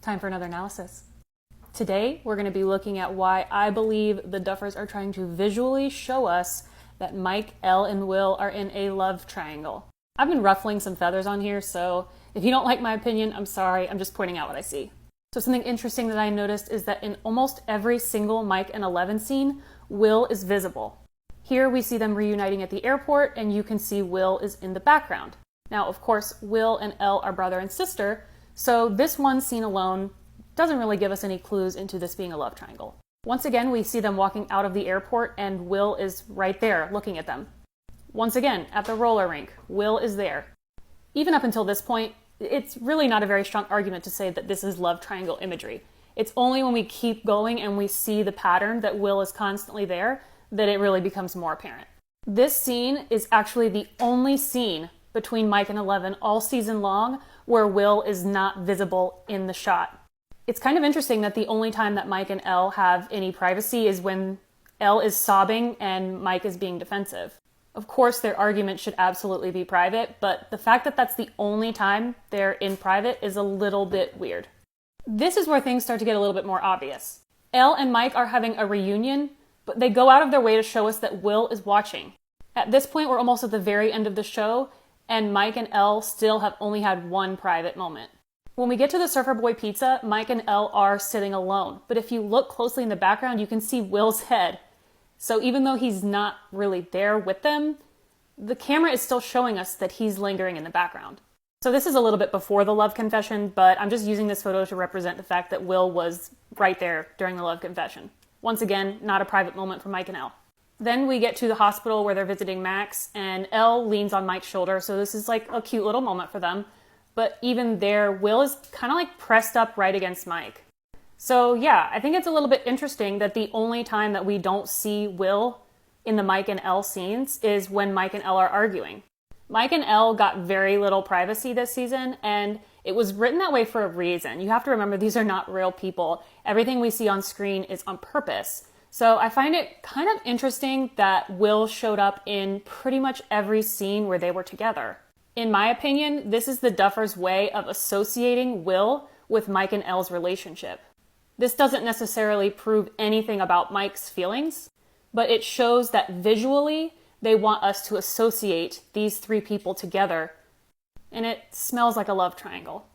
Time for another analysis. Today, we're going to be looking at why I believe the Duffers are trying to visually show us that Mike, Elle, and Will are in a love triangle. I've been ruffling some feathers on here, so if you don't like my opinion, I'm sorry, I'm just pointing out what I see. So something interesting that I noticed is that in almost every single Mike and Eleven scene, Will is visible. Here we see them reuniting at the airport, and you can see Will is in the background. Now, of course, Will and Elle are brother and sister, so this one scene alone doesn't really give us any clues into this being a love triangle. Once again, we see them walking out of the airport, and Will is right there looking at them. Once again, at the roller rink, Will is there. Even up until this point, it's really not a very strong argument to say that this is love triangle imagery. It's only when we keep going and we see the pattern that Will is constantly there that it really becomes more apparent. This scene is actually the only scene between Mike and Eleven all season long where Will is not visible in the shot. It's kind of interesting that the only time that Mike and Elle have any privacy is when Elle is sobbing and Mike is being defensive. Of course, their argument should absolutely be private, but the fact that that's the only time they're in private is a little bit weird. This is where things start to get a little bit more obvious. Elle and Mike are having a reunion, but they go out of their way to show us that Will is watching. At this point, we're almost at the very end of the show, and Mike and Elle still have only had one private moment. When we get to the Surfer Boy Pizza, Mike and Elle are sitting alone, but if you look closely in the background, you can see Will's head. So even though he's not really there with them, the camera is still showing us that he's lingering in the background. So this is a little bit before the love confession, but I'm just using this photo to represent the fact that Will was right there during the love confession. Once again, not a private moment for Mike and Elle. Then we get to the hospital where they're visiting Max, and Elle leans on Mike's shoulder, so this is like a cute little moment for them. But even there, Will is kind of like pressed up right against Mike. So yeah, I think it's a little bit interesting that the only time that we don't see Will in the Mike and Elle scenes is when Mike and Elle are arguing. Mike and Elle got very little privacy this season, and it was written that way for a reason. You have to remember these are not real people. Everything we see on screen is on purpose. So I find it kind of interesting that Will showed up in pretty much every scene where they were together. In my opinion, this is the Duffers' way of associating Will with Mike and Elle's relationship. This doesn't necessarily prove anything about Mike's feelings, but it shows that visually they want us to associate these three people together, and it smells like a love triangle.